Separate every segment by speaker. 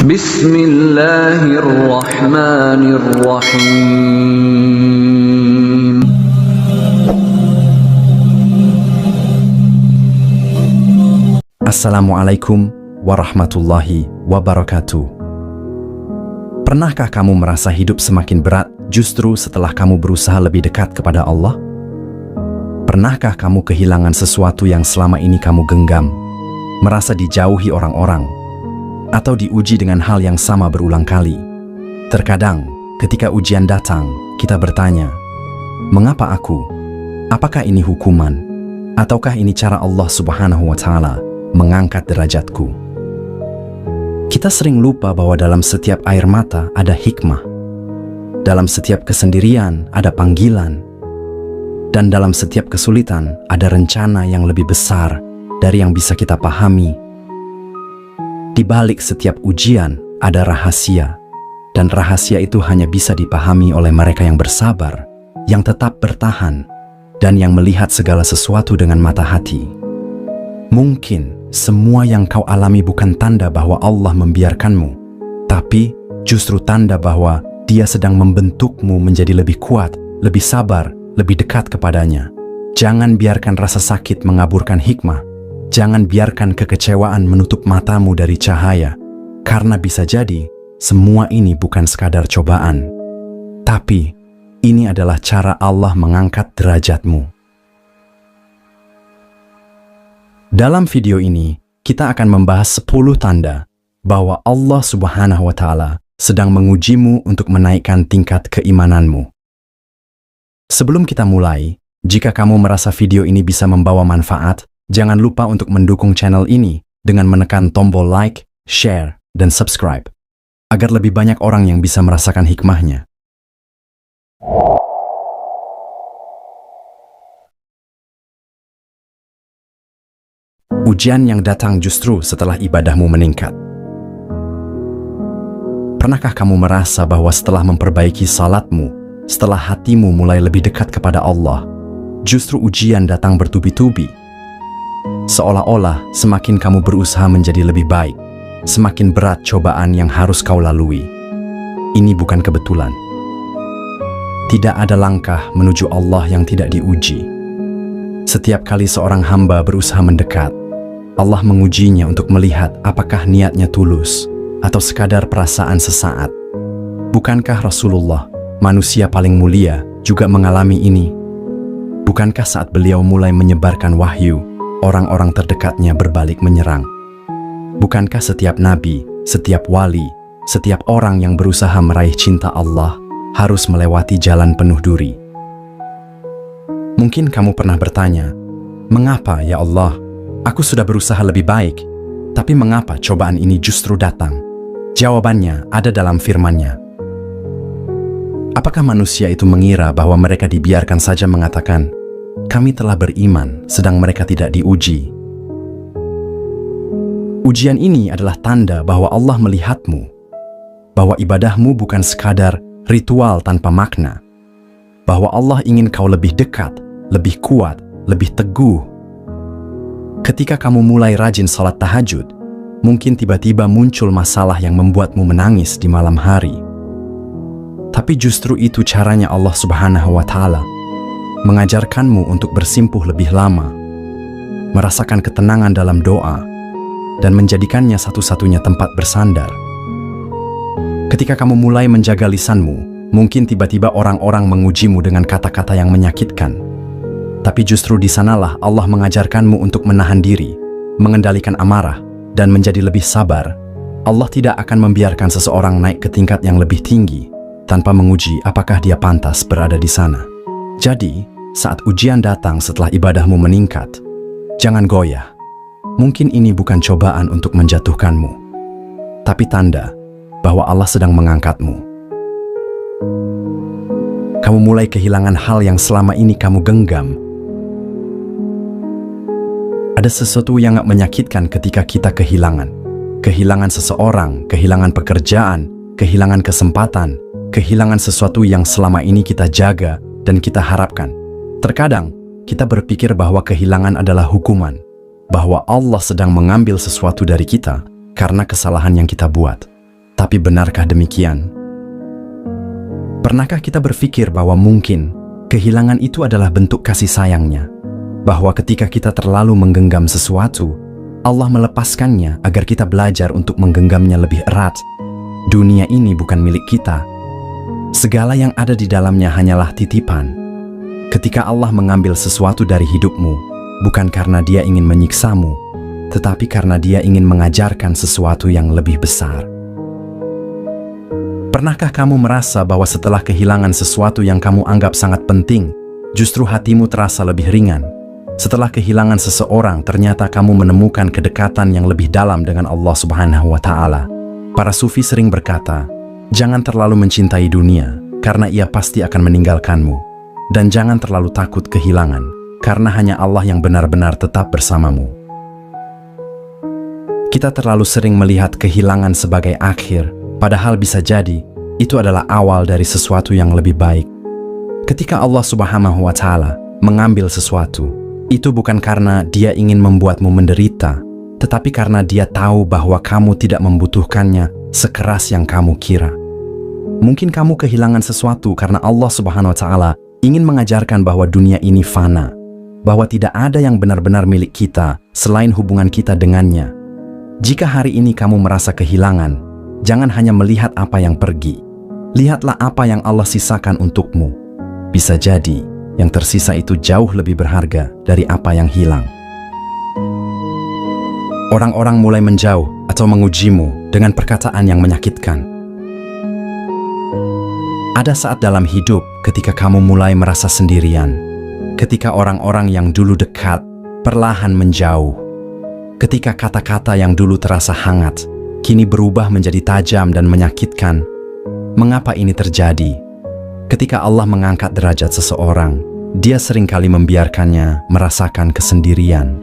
Speaker 1: Bismillahirrahmanirrahim.
Speaker 2: Assalamualaikum warahmatullahi wabarakatuh. Pernahkah kamu merasa hidup semakin berat justru setelah kamu berusaha lebih dekat kepada Allah? Pernahkah kamu kehilangan sesuatu yang selama ini kamu genggam, merasa dijauhi orang-orang, atau diuji dengan hal yang sama berulang kali? Terkadang, ketika ujian datang, kita bertanya, mengapa aku? Apakah ini hukuman? Ataukah ini cara Allah Subhanahu wa Ta'ala mengangkat derajatku? Kita sering lupa bahwa dalam setiap air mata ada hikmah, dalam setiap kesendirian ada panggilan, dan dalam setiap kesulitan ada rencana yang lebih besar dari yang bisa kita pahami. Di balik setiap ujian ada rahasia, dan rahasia itu hanya bisa dipahami oleh mereka yang bersabar, yang tetap bertahan, dan yang melihat segala sesuatu dengan mata hati. Mungkin semua yang kau alami bukan tanda bahwa Allah membiarkanmu, tapi justru tanda bahwa Dia sedang membentukmu menjadi lebih kuat, lebih sabar, lebih dekat kepadanya. Jangan biarkan rasa sakit mengaburkan hikmah. Jangan biarkan kekecewaan menutup matamu dari cahaya, karena bisa jadi semua ini bukan sekadar cobaan, tapi ini adalah cara Allah mengangkat derajatmu. Dalam video ini, kita akan membahas 10 tanda bahwa Allah Subhanahu wa Ta'ala sedang mengujimu untuk menaikkan tingkat keimananmu. Sebelum kita mulai, jika kamu merasa video ini bisa membawa manfaat, jangan lupa untuk mendukung channel ini dengan menekan tombol like, share, dan subscribe, agar lebih banyak orang yang bisa merasakan hikmahnya. Ujian yang datang justru setelah ibadahmu meningkat. Pernahkah kamu merasa bahwa setelah memperbaiki salatmu, setelah hatimu mulai lebih dekat kepada Allah, justru ujian datang bertubi-tubi? Seolah-olah semakin kamu berusaha menjadi lebih baik, semakin berat cobaan yang harus kau lalui. Ini bukan kebetulan. Tidak ada langkah menuju Allah yang tidak diuji. Setiap kali seorang hamba berusaha mendekat, Allah mengujinya untuk melihat apakah niatnya tulus atau sekadar perasaan sesaat. Bukankah Rasulullah, manusia paling mulia, juga mengalami ini? Bukankah saat beliau mulai menyebarkan wahyu, orang-orang terdekatnya berbalik menyerang? Bukankah setiap nabi, setiap wali, setiap orang yang berusaha meraih cinta Allah harus melewati jalan penuh duri? Mungkin kamu pernah bertanya, mengapa ya Allah? Aku sudah berusaha lebih baik, tapi mengapa cobaan ini justru datang? Jawabannya ada dalam firman-Nya. Apakah manusia itu mengira bahwa mereka dibiarkan saja mengatakan, kami telah beriman, sedang mereka tidak diuji? Ujian ini adalah tanda bahwa Allah melihatmu, bahwa ibadahmu bukan sekadar ritual tanpa makna, bahwa Allah ingin kau lebih dekat, lebih kuat, lebih teguh. Ketika kamu mulai rajin salat tahajud, mungkin tiba-tiba muncul masalah yang membuatmu menangis di malam hari. Tapi justru itu caranya Allah Subhanahu wa Ta'ala, mengajarkanmu untuk bersimpuh lebih lama, merasakan ketenangan dalam doa, dan menjadikannya satu-satunya tempat bersandar. Ketika kamu mulai menjaga lisanmu, mungkin tiba-tiba orang-orang mengujimu dengan kata-kata yang menyakitkan. Tapi justru di sanalah Allah mengajarkanmu untuk menahan diri, mengendalikan amarah, dan menjadi lebih sabar. Allah tidak akan membiarkan seseorang naik ke tingkat yang lebih tinggi tanpa menguji apakah dia pantas berada di sana. Jadi, saat ujian datang setelah ibadahmu meningkat, jangan goyah. Mungkin ini bukan cobaan untuk menjatuhkanmu, tapi tanda bahwa Allah sedang mengangkatmu. Kamu mulai kehilangan hal yang selama ini kamu genggam. Ada sesuatu yang gak menyakitkan ketika kita kehilangan. Kehilangan seseorang, kehilangan pekerjaan, kehilangan kesempatan, kehilangan sesuatu yang selama ini kita jaga dan kita harapkan. Terkadang, kita berpikir bahwa kehilangan adalah hukuman, bahwa Allah sedang mengambil sesuatu dari kita karena kesalahan yang kita buat. Tapi benarkah demikian? Pernahkah kita berpikir bahwa mungkin kehilangan itu adalah bentuk kasih sayangnya? Bahwa ketika kita terlalu menggenggam sesuatu, Allah melepaskannya agar kita belajar untuk menggenggamnya lebih erat. Dunia ini bukan milik kita. Segala yang ada di dalamnya hanyalah titipan. Ketika Allah mengambil sesuatu dari hidupmu, bukan karena Dia ingin menyiksamu, tetapi karena Dia ingin mengajarkan sesuatu yang lebih besar. Pernahkah kamu merasa bahwa setelah kehilangan sesuatu yang kamu anggap sangat penting, justru hatimu terasa lebih ringan? Setelah kehilangan seseorang, ternyata kamu menemukan kedekatan yang lebih dalam dengan Allah Subhanahu wa Ta'ala. Para sufi sering berkata, jangan terlalu mencintai dunia, karena ia pasti akan meninggalkanmu. Dan jangan terlalu takut kehilangan, karena hanya Allah yang benar-benar tetap bersamamu. Kita terlalu sering melihat kehilangan sebagai akhir, padahal bisa jadi itu adalah awal dari sesuatu yang lebih baik. Ketika Allah Subhanahu wa Ta'ala mengambil sesuatu, itu bukan karena Dia ingin membuatmu menderita, tetapi karena Dia tahu bahwa kamu tidak membutuhkannya sekeras yang kamu kira. Mungkin kamu kehilangan sesuatu karena Allah Subhanahu wa Ta'ala ingin mengajarkan bahwa dunia ini fana, bahwa tidak ada yang benar-benar milik kita selain hubungan kita dengannya. Jika hari ini kamu merasa kehilangan, jangan hanya melihat apa yang pergi. Lihatlah apa yang Allah sisakan untukmu. Bisa jadi yang tersisa itu jauh lebih berharga dari apa yang hilang. Orang-orang mulai menjauh atau mengujimu dengan perkataan yang menyakitkan. Ada saat dalam hidup ketika kamu mulai merasa sendirian, ketika orang-orang yang dulu dekat perlahan menjauh, ketika kata-kata yang dulu terasa hangat kini berubah menjadi tajam dan menyakitkan. Mengapa ini terjadi? Ketika Allah mengangkat derajat seseorang, Dia seringkali membiarkannya merasakan kesendirian.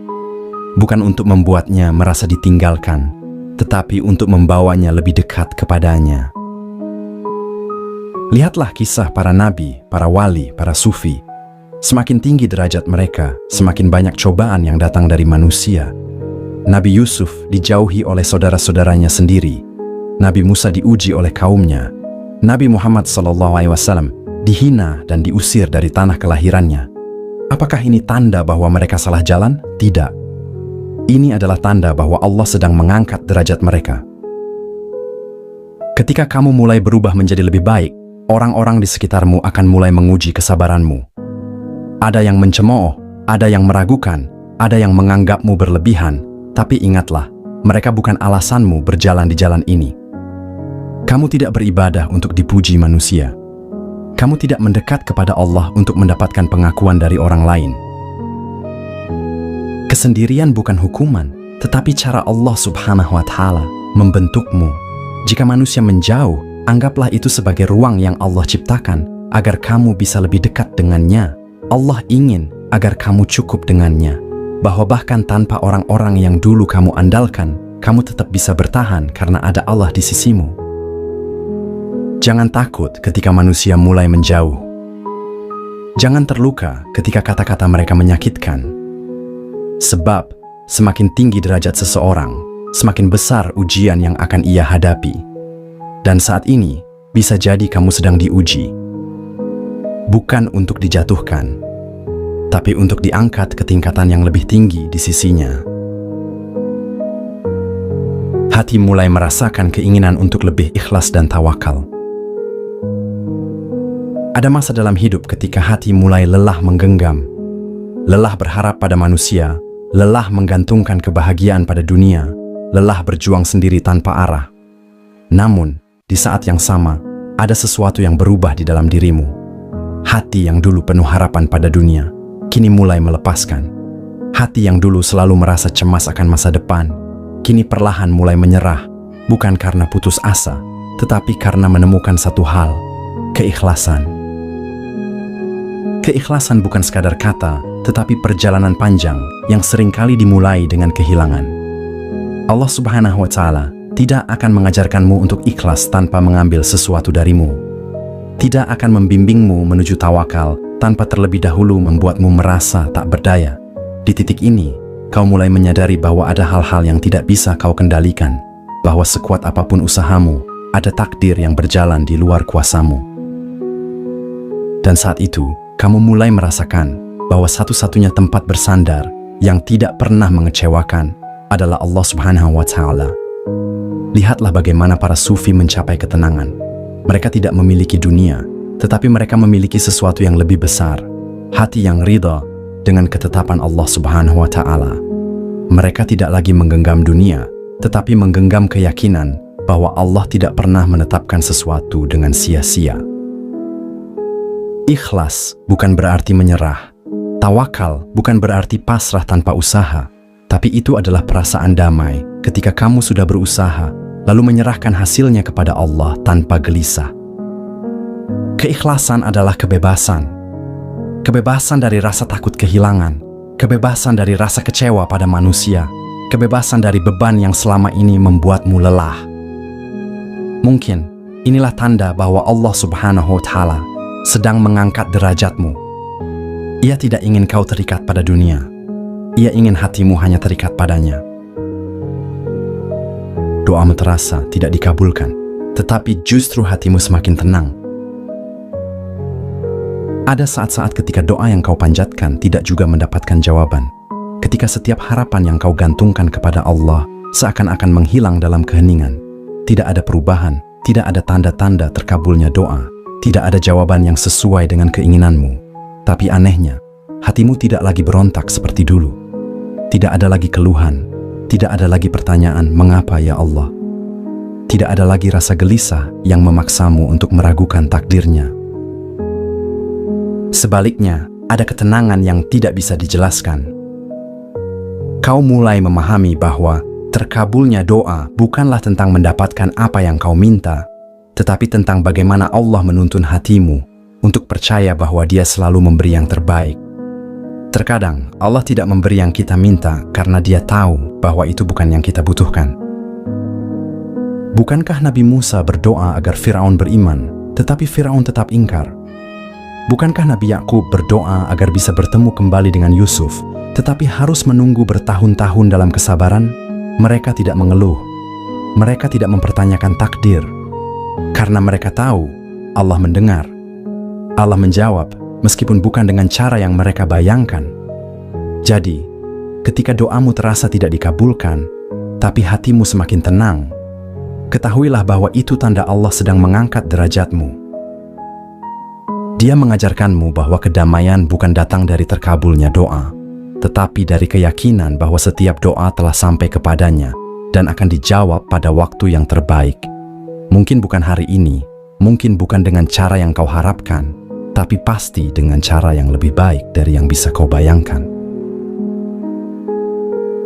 Speaker 2: Bukan untuk membuatnya merasa ditinggalkan, tetapi untuk membawanya lebih dekat kepadanya. Lihatlah kisah para nabi, para wali, para sufi. Semakin tinggi derajat mereka, semakin banyak cobaan yang datang dari manusia. Nabi Yusuf dijauhi oleh saudara-saudaranya sendiri. Nabi Musa diuji oleh kaumnya. Nabi Muhammad SAW dihina dan diusir dari tanah kelahirannya. Apakah ini tanda bahwa mereka salah jalan? Tidak. Ini adalah tanda bahwa Allah sedang mengangkat derajat mereka. Ketika kamu mulai berubah menjadi lebih baik, orang-orang di sekitarmu akan mulai menguji kesabaranmu. Ada yang mencemooh, ada yang meragukan, ada yang menganggapmu berlebihan. Tapi ingatlah, mereka bukan alasanmu berjalan di jalan ini. Kamu tidak beribadah untuk dipuji manusia. Kamu tidak mendekat kepada Allah untuk mendapatkan pengakuan dari orang lain. Kesendirian bukan hukuman, tetapi cara Allah Subhanahu wa Ta'ala membentukmu. Jika manusia menjauh, anggaplah itu sebagai ruang yang Allah ciptakan agar kamu bisa lebih dekat dengannya. Allah ingin agar kamu cukup dengannya. Bahwa bahkan tanpa orang-orang yang dulu kamu andalkan, kamu tetap bisa bertahan karena ada Allah di sisimu. Jangan takut ketika manusia mulai menjauh. Jangan terluka ketika kata-kata mereka menyakitkan. Sebab, semakin tinggi derajat seseorang, semakin besar ujian yang akan ia hadapi. Dan saat ini, bisa jadi kamu sedang diuji. Bukan untuk dijatuhkan, tapi untuk diangkat ke tingkatan yang lebih tinggi di sisinya. Hati mulai merasakan keinginan untuk lebih ikhlas dan tawakal. Ada masa dalam hidup ketika hati mulai lelah menggenggam, lelah berharap pada manusia, lelah menggantungkan kebahagiaan pada dunia, lelah berjuang sendiri tanpa arah. Namun, di saat yang sama, ada sesuatu yang berubah di dalam dirimu. Hati yang dulu penuh harapan pada dunia, kini mulai melepaskan. Hati yang dulu selalu merasa cemas akan masa depan, kini perlahan mulai menyerah, bukan karena putus asa, tetapi karena menemukan satu hal, keikhlasan. Keikhlasan bukan sekadar kata, tetapi perjalanan panjang yang seringkali dimulai dengan kehilangan. Allah Subhanahu wa Ta'ala tidak akan mengajarkanmu untuk ikhlas tanpa mengambil sesuatu darimu. Tidak akan membimbingmu menuju tawakal tanpa terlebih dahulu membuatmu merasa tak berdaya. Di titik ini, kau mulai menyadari bahwa ada hal-hal yang tidak bisa kau kendalikan, bahwa sekuat apapun usahamu, ada takdir yang berjalan di luar kuasamu. Dan saat itu, kamu mulai merasakan bahwa satu-satunya tempat bersandar yang tidak pernah mengecewakan adalah Allah Subhanahu wa Ta'ala. Lihatlah bagaimana para sufi mencapai ketenangan. Mereka tidak memiliki dunia, tetapi mereka memiliki sesuatu yang lebih besar, hati yang ridha dengan ketetapan Allah Subhanahu wa Ta'ala. Mereka tidak lagi menggenggam dunia, tetapi menggenggam keyakinan bahwa Allah tidak pernah menetapkan sesuatu dengan sia-sia. Ikhlas bukan berarti menyerah. Tawakal bukan berarti pasrah tanpa usaha, tapi itu adalah perasaan damai ketika kamu sudah berusaha, lalu menyerahkan hasilnya kepada Allah tanpa gelisah. Keikhlasan adalah kebebasan. Kebebasan dari rasa takut kehilangan, kebebasan dari rasa kecewa pada manusia, kebebasan dari beban yang selama ini membuatmu lelah. Mungkin inilah tanda bahwa Allah Subhanahu wa Ta'ala sedang mengangkat derajatmu. Ia tidak ingin kau terikat pada dunia. Ia ingin hatimu hanya terikat padanya. Doamu terasa tidak dikabulkan, tetapi justru hatimu semakin tenang. Ada saat-saat ketika doa yang kau panjatkan tidak juga mendapatkan jawaban. Ketika setiap harapan yang kau gantungkan kepada Allah seakan-akan menghilang dalam keheningan. Tidak ada perubahan, tidak ada tanda-tanda terkabulnya doa, tidak ada jawaban yang sesuai dengan keinginanmu. Tapi anehnya, hatimu tidak lagi berontak seperti dulu. Tidak ada lagi keluhan, tidak ada lagi pertanyaan, "Mengapa ya Allah?" Tidak ada lagi rasa gelisah yang memaksamu untuk meragukan takdirnya. Sebaliknya, ada ketenangan yang tidak bisa dijelaskan. Kau mulai memahami bahwa terkabulnya doa bukanlah tentang mendapatkan apa yang kau minta, tetapi tentang bagaimana Allah menuntun hatimu untuk percaya bahwa Dia selalu memberi yang terbaik. Terkadang Allah tidak memberi yang kita minta karena Dia tahu bahwa itu bukan yang kita butuhkan. Bukankah Nabi Musa berdoa agar Firaun beriman, tetapi Firaun tetap ingkar? Bukankah Nabi Yakub berdoa agar bisa bertemu kembali dengan Yusuf, tetapi harus menunggu bertahun-tahun dalam kesabaran? Mereka tidak mengeluh. Mereka tidak mempertanyakan takdir. Karena mereka tahu Allah mendengar. Allah menjawab meskipun bukan dengan cara yang mereka bayangkan. Jadi, ketika doamu terasa tidak dikabulkan, tapi hatimu semakin tenang, ketahuilah bahwa itu tanda Allah sedang mengangkat derajatmu. Dia mengajarkanmu bahwa kedamaian bukan datang dari terkabulnya doa, tetapi dari keyakinan bahwa setiap doa telah sampai kepadanya dan akan dijawab pada waktu yang terbaik. Mungkin bukan hari ini, mungkin bukan dengan cara yang kau harapkan, tapi pasti dengan cara yang lebih baik dari yang bisa kau bayangkan.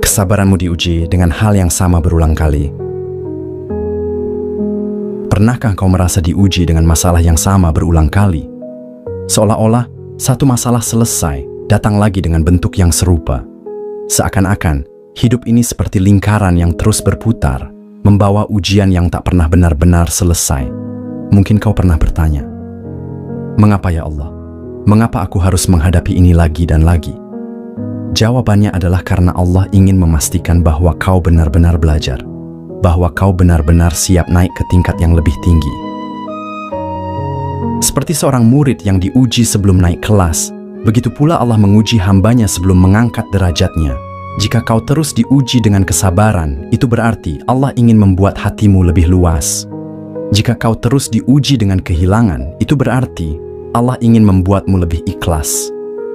Speaker 2: Kesabaranmu diuji dengan hal yang sama berulang kali. Pernahkah kau merasa diuji dengan masalah yang sama berulang kali? Seolah-olah satu masalah selesai, datang lagi dengan bentuk yang serupa. Seakan-akan hidup ini seperti lingkaran yang terus berputar, membawa ujian yang tak pernah benar-benar selesai. Mungkin kau pernah bertanya, "Mengapa ya Allah? Mengapa aku harus menghadapi ini lagi dan lagi?" Jawabannya adalah karena Allah ingin memastikan bahwa kau benar-benar belajar, bahwa kau benar-benar siap naik ke tingkat yang lebih tinggi. Seperti seorang murid yang diuji sebelum naik kelas, begitu pula Allah menguji hambanya sebelum mengangkat derajatnya. Jika kau terus diuji dengan kesabaran, itu berarti Allah ingin membuat hatimu lebih luas. Jika kau terus diuji dengan kehilangan, itu berarti Allah ingin membuatmu lebih ikhlas.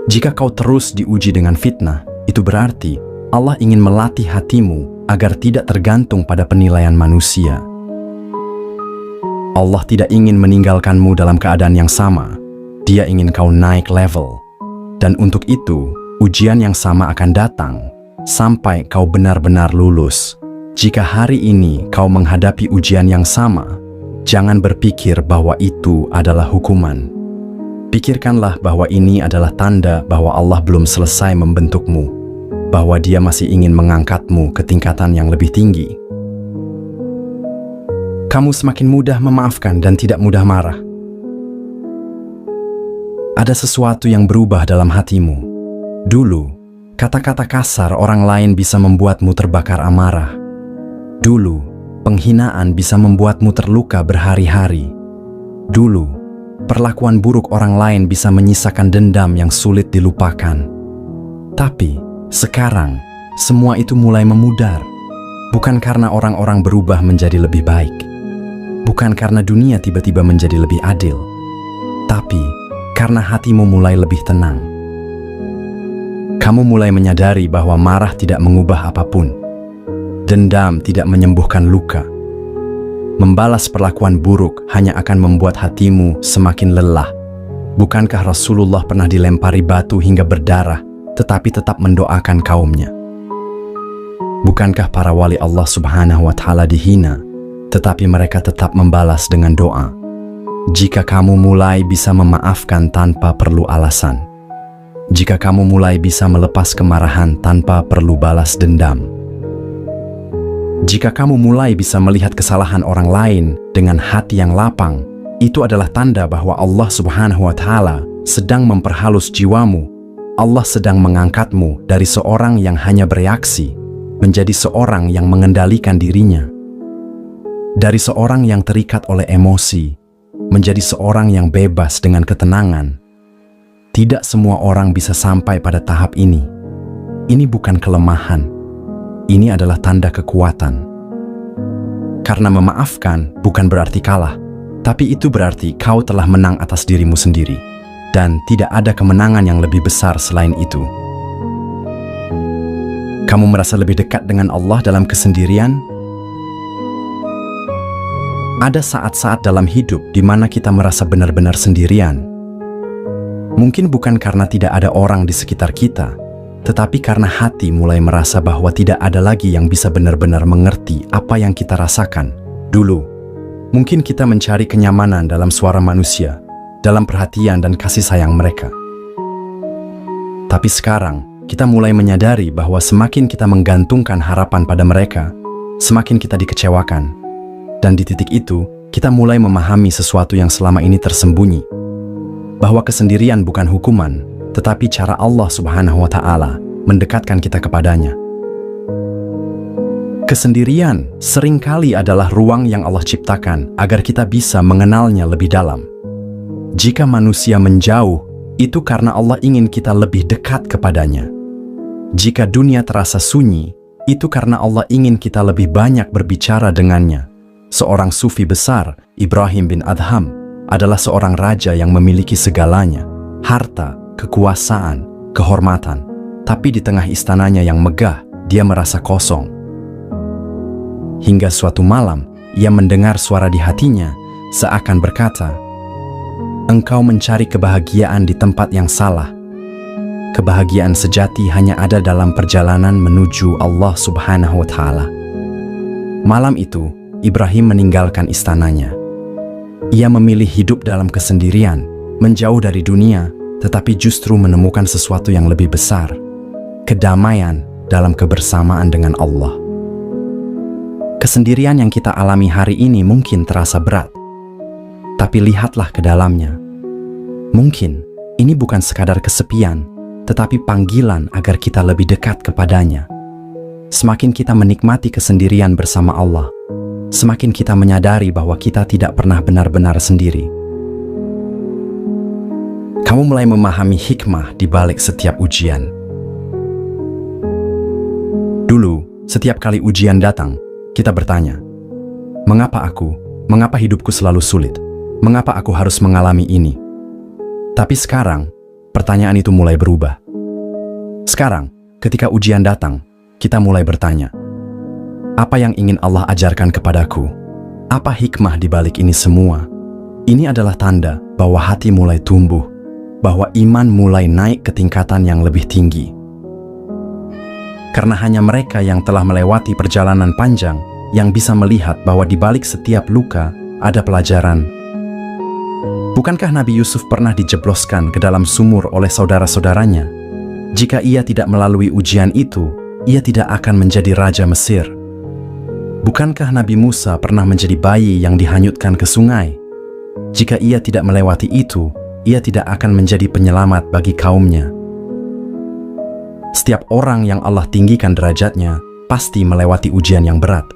Speaker 2: Jika kau terus diuji dengan fitnah, itu berarti Allah ingin melatih hatimu agar tidak tergantung pada penilaian manusia. Allah tidak ingin meninggalkanmu dalam keadaan yang sama. Dia ingin kau naik level. Dan untuk itu, ujian yang sama akan datang sampai kau benar-benar lulus. Jika hari ini kau menghadapi ujian yang sama, jangan berpikir bahwa itu adalah hukuman. Pikirkanlah bahwa ini adalah tanda bahwa Allah belum selesai membentukmu, bahwa Dia masih ingin mengangkatmu ke tingkatan yang lebih tinggi. Kamu semakin mudah memaafkan dan tidak mudah marah. Ada sesuatu yang berubah dalam hatimu. Dulu, kata-kata kasar orang lain bisa membuatmu terbakar amarah. Dulu, penghinaan bisa membuatmu terluka berhari-hari. Dulu, perlakuan buruk orang lain bisa menyisakan dendam yang sulit dilupakan. Tapi, sekarang, semua itu mulai memudar. Bukan karena orang-orang berubah menjadi lebih baik. Bukan karena dunia tiba-tiba menjadi lebih adil. Tapi, karena hatimu mulai lebih tenang. Kamu mulai menyadari bahwa marah tidak mengubah apapun. Dendam tidak menyembuhkan luka. Membalas perlakuan buruk hanya akan membuat hatimu semakin lelah. Bukankah Rasulullah pernah dilempari batu hingga berdarah, tetapi tetap mendoakan kaumnya? Bukankah para wali Allah Subhanahu wa Ta'ala dihina, tetapi mereka tetap membalas dengan doa? Jika kamu mulai bisa memaafkan tanpa perlu alasan, jika kamu mulai bisa melepas kemarahan tanpa perlu balas dendam, jika kamu mulai bisa melihat kesalahan orang lain dengan hati yang lapang, itu adalah tanda bahwa Allah Subhanahu wa Ta'ala sedang memperhalus jiwamu. Allah sedang mengangkatmu dari seorang yang hanya bereaksi menjadi seorang yang mengendalikan dirinya. Dari seorang yang terikat oleh emosi menjadi seorang yang bebas dengan ketenangan. Tidak semua orang bisa sampai pada tahap ini. Ini bukan kelemahan. Ini adalah tanda kekuatan. Karena memaafkan bukan berarti kalah, tapi itu berarti kau telah menang atas dirimu sendiri. Dan tidak ada kemenangan yang lebih besar selain itu. Kamu merasa lebih dekat dengan Allah dalam kesendirian? Ada saat-saat dalam hidup di mana kita merasa benar-benar sendirian. Mungkin bukan karena tidak ada orang di sekitar kita, tetapi karena hati mulai merasa bahwa tidak ada lagi yang bisa benar-benar mengerti apa yang kita rasakan. Dulu, mungkin kita mencari kenyamanan dalam suara manusia, dalam perhatian dan kasih sayang mereka. Tapi sekarang, kita mulai menyadari bahwa semakin kita menggantungkan harapan pada mereka, semakin kita dikecewakan. Dan di titik itu, kita mulai memahami sesuatu yang selama ini tersembunyi. Bahwa kesendirian bukan hukuman, tetapi cara Allah Subhanahu wa Ta'ala mendekatkan kita kepadanya. Kesendirian seringkali adalah ruang yang Allah ciptakan agar kita bisa mengenalnya lebih dalam. Jika manusia menjauh, itu karena Allah ingin kita lebih dekat kepadanya. Jika dunia terasa sunyi, itu karena Allah ingin kita lebih banyak berbicara dengannya. Seorang sufi besar, Ibrahim bin Adham, adalah seorang raja yang memiliki segalanya, harta, kekuasaan, kehormatan. Tapi di tengah istananya yang megah, dia merasa kosong. Hingga suatu malam, ia mendengar suara di hatinya, seakan berkata, "Engkau mencari kebahagiaan di tempat yang salah. Kebahagiaan sejati hanya ada dalam perjalanan menuju Allah Subhanahu wa Ta'ala." Malam itu, Ibrahim meninggalkan istananya. Ia memilih hidup dalam kesendirian, menjauh dari dunia, tetapi justru menemukan sesuatu yang lebih besar, kedamaian dalam kebersamaan dengan Allah. Kesendirian yang kita alami hari ini mungkin terasa berat, tapi lihatlah ke dalamnya. Mungkin ini bukan sekadar kesepian, tetapi panggilan agar kita lebih dekat kepadanya. Semakin kita menikmati kesendirian bersama Allah, semakin kita menyadari bahwa kita tidak pernah benar-benar sendiri. Kamu mulai memahami hikmah di balik setiap ujian. Dulu, setiap kali ujian datang, kita bertanya, "Mengapa aku? Mengapa hidupku selalu sulit? Mengapa aku harus mengalami ini?" Tapi sekarang, pertanyaan itu mulai berubah. Sekarang, ketika ujian datang, kita mulai bertanya, apa yang ingin Allah ajarkan kepadaku? Apa hikmah di balik ini semua? Ini adalah tanda bahwa hati mulai tumbuh, bahwa iman mulai naik ke tingkatan yang lebih tinggi. Karena hanya mereka yang telah melewati perjalanan panjang yang bisa melihat bahwa di balik setiap luka ada pelajaran. Bukankah Nabi Yusuf pernah dijebloskan ke dalam sumur oleh saudara-saudaranya? Jika ia tidak melalui ujian itu, ia tidak akan menjadi raja Mesir. Bukankah Nabi Musa pernah menjadi bayi yang dihanyutkan ke sungai? Jika ia tidak melewati itu, ia tidak akan menjadi penyelamat bagi kaumnya. Setiap orang yang Allah tinggikan derajatnya pasti melewati ujian yang berat.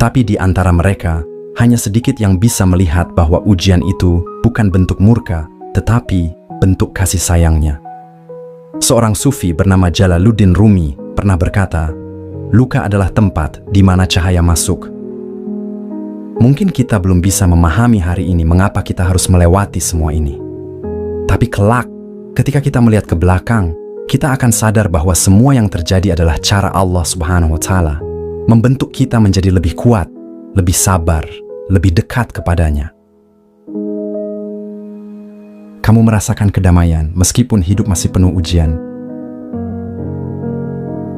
Speaker 2: Tapi di antara mereka, hanya sedikit yang bisa melihat bahwa ujian itu bukan bentuk murka, tetapi bentuk kasih sayangnya. Seorang sufi bernama Jalaluddin Rumi pernah berkata, luka adalah tempat di mana cahaya masuk. Mungkin kita belum bisa memahami hari ini mengapa kita harus melewati semua ini. Tapi kelak, ketika kita melihat ke belakang, kita akan sadar bahwa semua yang terjadi adalah cara Allah Subhanahu wa Ta'ala membentuk kita menjadi lebih kuat, lebih sabar, lebih dekat kepadanya. Kamu merasakan kedamaian meskipun hidup masih penuh ujian.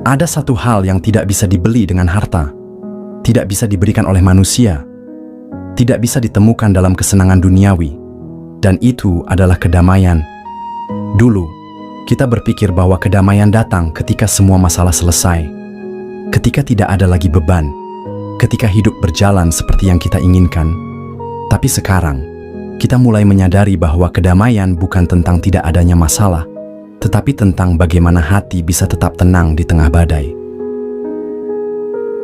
Speaker 2: Ada satu hal yang tidak bisa dibeli dengan harta, tidak bisa diberikan oleh manusia, tidak bisa ditemukan dalam kesenangan duniawi, dan itu adalah kedamaian. Dulu, kita berpikir bahwa kedamaian datang ketika semua masalah selesai, ketika tidak ada lagi beban, ketika hidup berjalan seperti yang kita inginkan. Tapi sekarang, kita mulai menyadari bahwa kedamaian bukan tentang tidak adanya masalah, tetapi tentang bagaimana hati bisa tetap tenang di tengah badai.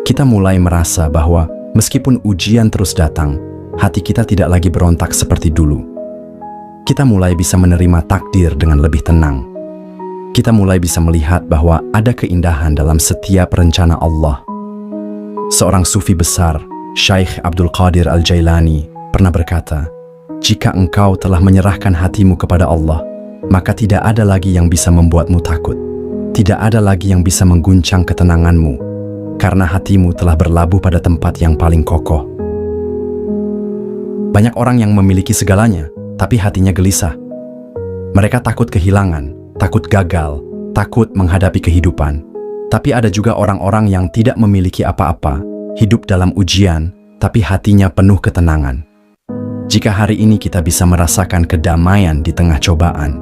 Speaker 2: Kita mulai merasa bahwa meskipun ujian terus datang, hati kita tidak lagi berontak seperti dulu. Kita mulai bisa menerima takdir dengan lebih tenang. Kita mulai bisa melihat bahwa ada keindahan dalam setiap rencana Allah. Seorang sufi besar, Syekh Abdul Qadir Al-Jailani, pernah berkata, jika engkau telah menyerahkan hatimu kepada Allah, maka tidak ada lagi yang bisa membuatmu takut. Tidak ada lagi yang bisa mengguncang ketenanganmu, karena hatimu telah berlabuh pada tempat yang paling kokoh. Banyak orang yang memiliki segalanya, tapi hatinya gelisah. Mereka takut kehilangan, takut gagal, takut menghadapi kehidupan. Tapi ada juga orang-orang yang tidak memiliki apa-apa, hidup dalam ujian, tapi hatinya penuh ketenangan. Jika hari ini kita bisa merasakan kedamaian di tengah cobaan,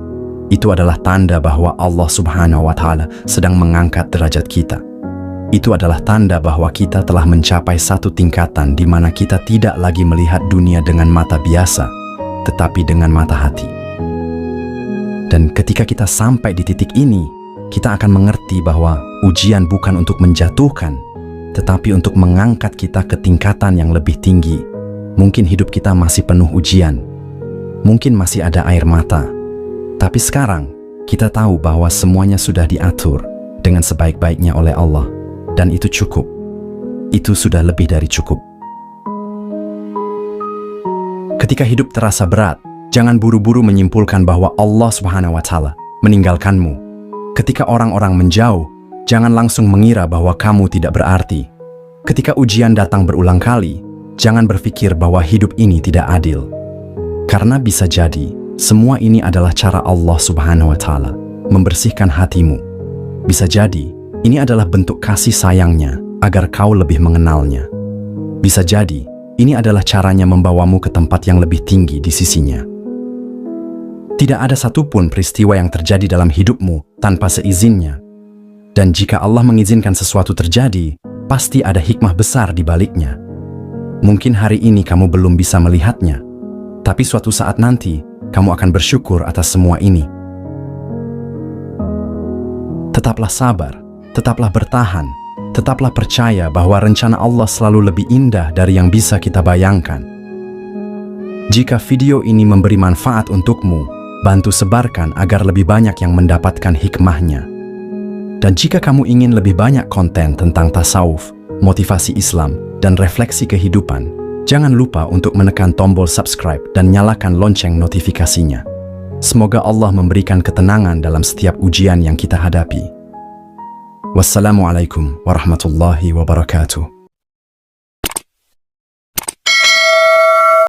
Speaker 2: itu adalah tanda bahwa Allah Subhanahu wa Ta'ala sedang mengangkat derajat kita. Itu adalah tanda bahwa kita telah mencapai satu tingkatan di mana kita tidak lagi melihat dunia dengan mata biasa, tetapi dengan mata hati. Dan ketika kita sampai di titik ini, kita akan mengerti bahwa ujian bukan untuk menjatuhkan, tetapi untuk mengangkat kita ke tingkatan yang lebih tinggi. Mungkin hidup kita masih penuh ujian, mungkin masih ada air mata, tapi sekarang kita tahu bahwa semuanya sudah diatur dengan sebaik-baiknya oleh Allah, dan itu cukup. Itu sudah lebih dari cukup. Ketika hidup terasa berat, jangan buru-buru menyimpulkan bahwa Allah Subhanahu wa Ta'ala meninggalkanmu. Ketika orang-orang menjauh, jangan langsung mengira bahwa kamu tidak berarti. Ketika ujian datang berulang kali, jangan berpikir bahwa hidup ini tidak adil. Karena bisa jadi, semua ini adalah cara Allah Subhanahu wa Ta'ala membersihkan hatimu. Bisa jadi, ini adalah bentuk kasih sayangnya agar kau lebih mengenalnya. Bisa jadi, ini adalah caranya membawamu ke tempat yang lebih tinggi di sisinya. Tidak ada satupun peristiwa yang terjadi dalam hidupmu tanpa seizinnya. Dan jika Allah mengizinkan sesuatu terjadi, pasti ada hikmah besar di baliknya. Mungkin hari ini kamu belum bisa melihatnya, tapi suatu saat nanti kamu akan bersyukur atas semua ini. Tetaplah sabar, tetaplah bertahan, tetaplah percaya bahwa rencana Allah selalu lebih indah dari yang bisa kita bayangkan. Jika video ini memberi manfaat untukmu, bantu sebarkan agar lebih banyak yang mendapatkan hikmahnya. Dan jika kamu ingin lebih banyak konten tentang tasawuf, motivasi Islam, dan refleksi kehidupan, jangan lupa untuk menekan tombol subscribe dan nyalakan lonceng notifikasinya. Semoga Allah memberikan ketenangan dalam setiap ujian yang kita hadapi. Wassalamualaikum warahmatullahi wabarakatuh.